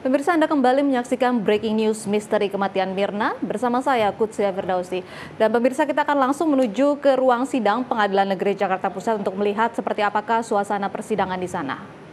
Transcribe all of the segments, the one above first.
Pemirsa, Anda kembali menyaksikan Breaking News Misteri Kematian Mirna bersama saya, Kutsia Firdausi. Dan pemirsa, kita akan langsung menuju ke ruang sidang Pengadilan Negeri Jakarta Pusat untuk melihat seperti apakah suasana persidangan di sana.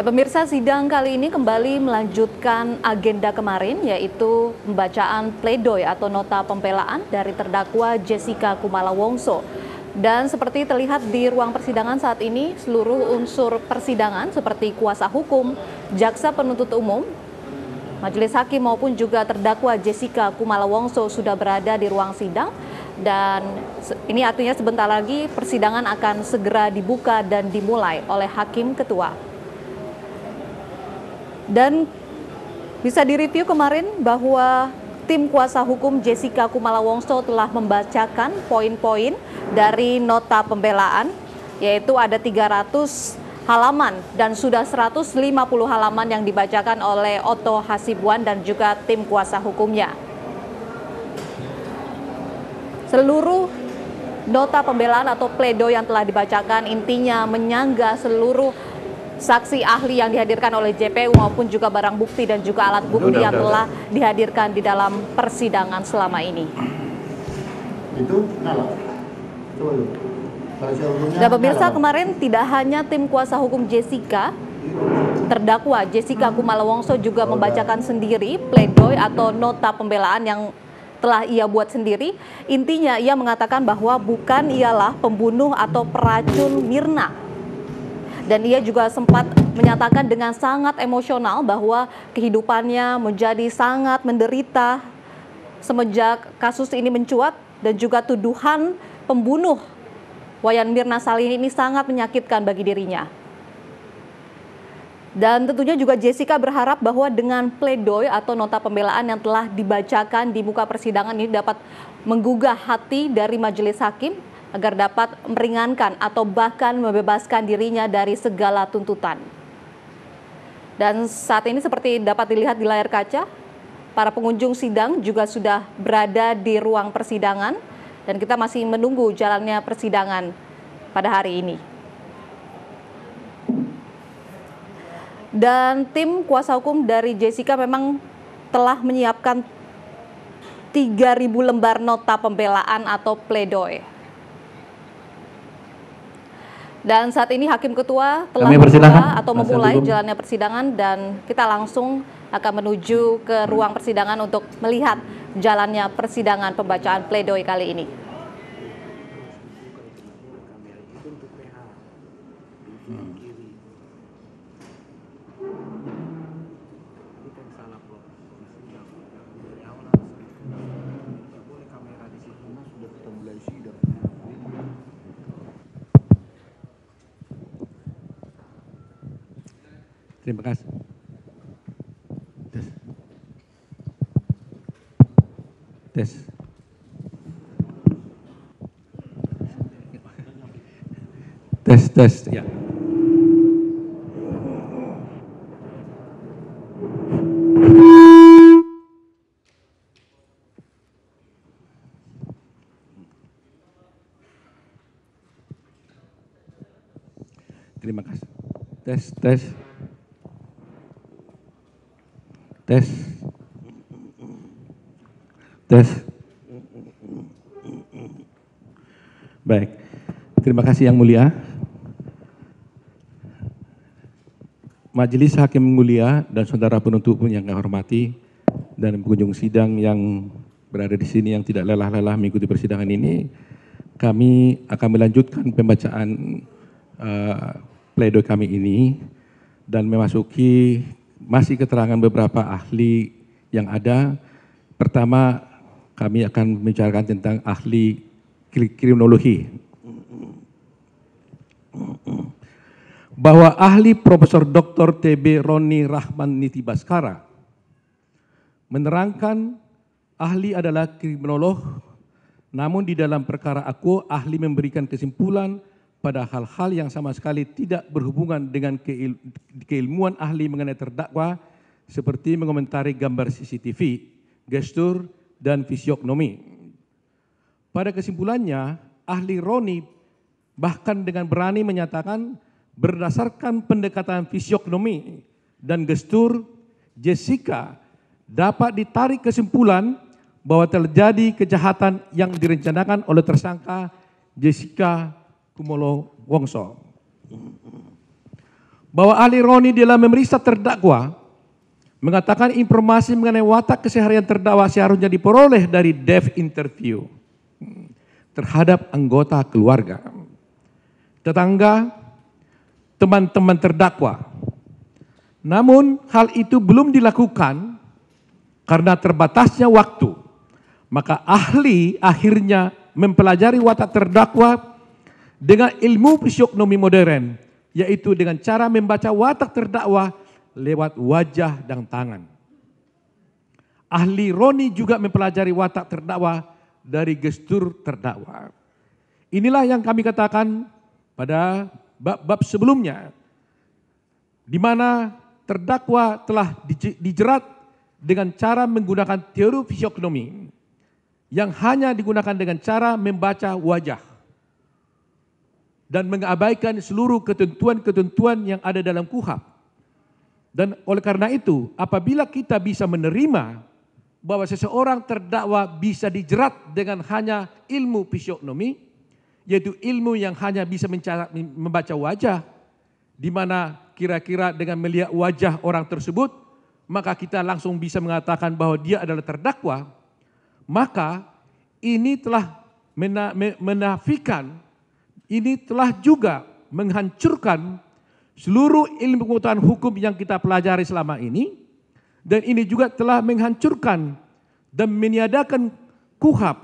Pemirsa, sidang kali ini kembali melanjutkan agenda kemarin, yaitu pembacaan pledoi atau nota pembelaan dari terdakwa Jessica Kumala Wongso. Dan seperti terlihat di ruang persidangan saat ini, seluruh unsur persidangan seperti kuasa hukum, jaksa penuntut umum, majelis hakim maupun juga terdakwa Jessica Kumala Wongso sudah berada di ruang sidang. Dan ini artinya sebentar lagi persidangan akan segera dibuka dan dimulai oleh hakim ketua. Dan bisa direview kemarin bahwa tim kuasa hukum Jessica Kumala Wongso telah membacakan poin-poin dari nota pembelaan, yaitu ada 300 halaman dan sudah 150 halaman yang dibacakan oleh Otto Hasibuan dan juga tim kuasa hukumnya. Seluruh nota pembelaan atau pledoi yang telah dibacakan intinya menyanggah seluruh saksi ahli yang dihadirkan oleh JPU maupun juga barang bukti dan juga alat bukti yang telah dihadirkan di dalam persidangan selama ini. Itu kenapa? Dan pemirsa, kemarin tidak hanya tim kuasa hukum Jessica, terdakwa Jessica Kumala Wongso juga membacakan sendiri pledoi atau nota pembelaan yang telah ia buat sendiri. Intinya ia mengatakan bahwa bukan ialah pembunuh atau peracun Mirna. Dan ia juga sempat menyatakan dengan sangat emosional bahwa kehidupannya menjadi sangat menderita semenjak kasus ini mencuat dan juga tuduhan pembunuh Wayan Mirna Salihin ini sangat menyakitkan bagi dirinya. Dan tentunya juga Jessica berharap bahwa dengan pledoi atau nota pembelaan yang telah dibacakan di muka persidangan ini dapat menggugah hati dari majelis hakim agar dapat meringankan atau bahkan membebaskan dirinya dari segala tuntutan. Dan saat ini seperti dapat dilihat di layar kaca, para pengunjung sidang juga sudah berada di ruang persidangan dan kita masih menunggu jalannya persidangan pada hari ini. Dan tim kuasa hukum dari Jessica memang telah menyiapkan 3.000 lembar nota pembelaan atau pledoi. Dan saat ini hakim ketua telah membuka atau memulai jalannya persidangan dan kita langsung akan menuju ke ruang persidangan untuk melihat jalannya persidangan pembacaan pledoi kali ini. Terima kasih. Tes. Tes. Ya. Terima kasih. Tes. Baik, terima kasih Yang Mulia. Majelis Hakim Mulia dan saudara penuntut umum yang kami hormati dan pengunjung sidang yang berada di sini yang tidak lelah-lelah mengikuti persidangan ini, kami akan melanjutkan pembacaan pledoi kami ini dan memasuki masih keterangan beberapa ahli yang ada. Pertama, kami akan membicarakan tentang ahli kriminologi. Bahwa ahli Profesor Dr. TB Roni Rahman Niti Baskara menerangkan Ahli adalah kriminolog, namun di dalam perkara aku, ahli memberikan kesimpulan pada hal-hal yang sama sekali tidak berhubungan dengan keilmuan ahli mengenai terdakwa, seperti mengomentari gambar CCTV, gestur, dan fisiognomi. Pada kesimpulannya, ahli Roni bahkan dengan berani menyatakan berdasarkan pendekatan fisiognomi dan gestur, Jessica dapat ditarik kesimpulan bahwa terjadi kejahatan yang direncanakan oleh tersangka Jessica Kumolo Wongso. Bahwa ahli Roni dalam memeriksa terdakwa mengatakan informasi mengenai watak keseharian terdakwa seharusnya diperoleh dari dev interview terhadap anggota keluarga, tetangga, teman-teman terdakwa. Namun hal itu belum dilakukan karena terbatasnya waktu. Maka ahli akhirnya mempelajari watak terdakwa dengan ilmu fisiognomi modern, yaitu dengan cara membaca watak terdakwa lewat wajah dan tangan. Ahli Roni juga mempelajari watak terdakwa dari gestur terdakwa. Inilah yang kami katakan pada bab-bab sebelumnya, di mana terdakwa telah dijerat dengan cara menggunakan teori fisiognomi yang hanya digunakan dengan cara membaca wajah dan mengabaikan seluruh ketentuan-ketentuan yang ada dalam KUHP. Dan oleh karena itu, apabila kita bisa menerima bahwa seseorang terdakwa bisa dijerat dengan hanya ilmu fisiognomi, yaitu ilmu yang hanya bisa membaca wajah, di mana kira-kira dengan melihat wajah orang tersebut, maka kita langsung bisa mengatakan bahwa dia adalah terdakwa, maka ini telah menafikan, ini telah juga menghancurkan seluruh ilmu pengetahuan hukum yang kita pelajari selama ini, dan ini juga telah menghancurkan dan meniadakan KUHP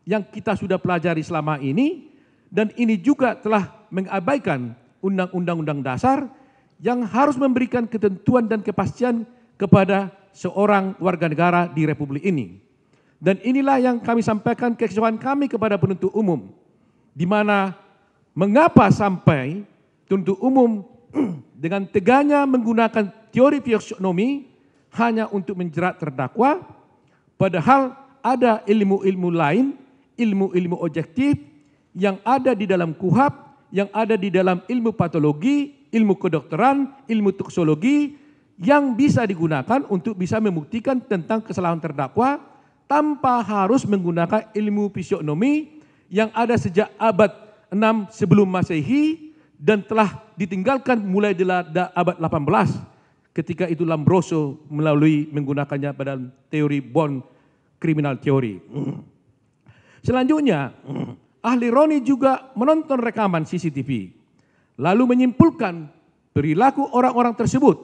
yang kita sudah pelajari selama ini, dan ini juga telah mengabaikan Undang-Undang Dasar yang harus memberikan ketentuan dan kepastian kepada seorang warga negara di Republik ini. Dan inilah yang kami sampaikan kekecewaan kami kepada penuntut umum, di mana mengapa sampai penuntut umum dengan teganya menggunakan teori fisiognomi hanya untuk menjerat terdakwa, padahal ada ilmu-ilmu lain, ilmu-ilmu objektif yang ada di dalam KUHP, yang ada di dalam ilmu patologi, ilmu kedokteran, ilmu toksologi, yang bisa digunakan untuk bisa membuktikan tentang kesalahan terdakwa tanpa harus menggunakan ilmu fisiognomi yang ada sejak abad 6 sebelum Masehi dan telah ditinggalkan mulai di abad 18 ketika itu Lombroso melalui menggunakannya pada teori Bond Criminal Theory. Selanjutnya, ahli Roni juga menonton rekaman CCTV lalu menyimpulkan perilaku orang-orang tersebut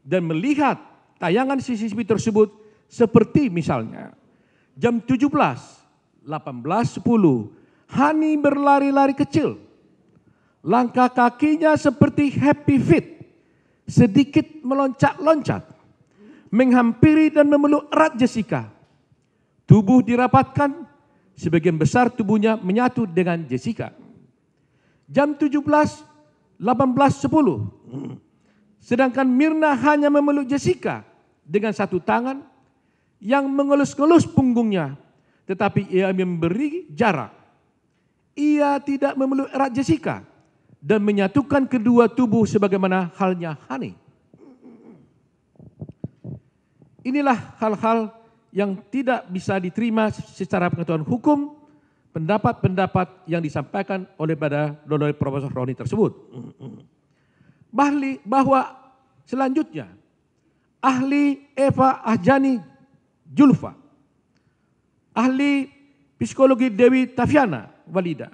dan melihat tayangan CCTV tersebut seperti misalnya jam 17, 18.10 Hani berlari-lari kecil. Langkah kakinya seperti happy feet, sedikit meloncat-loncat, menghampiri dan memeluk erat Jessica. Tubuh dirapatkan, sebagian besar tubuhnya menyatu dengan Jessica. Jam 17, 18.10, sedangkan Mirna hanya memeluk Jessica dengan satu tangan yang mengelus-ngelus punggungnya, tetapi ia memberi jarak. Ia tidak memeluk erat Jessica dan menyatukan kedua tubuh sebagaimana halnya Hani. Inilah hal-hal yang tidak bisa diterima secara pengetahuan hukum, pendapat-pendapat yang disampaikan oleh Profesor Roni tersebut. Bahwa selanjutnya, ahli Eva Ahjani Julfa, ahli psikologi Dewi Tafiana Walida,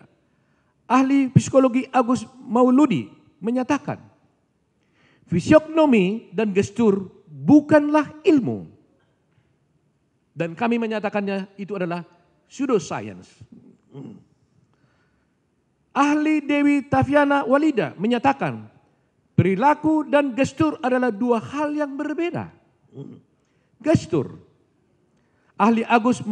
ahli psikologi Agus Mauludi menyatakan fisiognomi dan gestur bukanlah ilmu. Dan kami menyatakannya itu adalah pseudoscience. Ahli Dewi Tafiana Walida menyatakan perilaku dan gestur adalah dua hal yang berbeda. Gestur Ahli Agus Maulud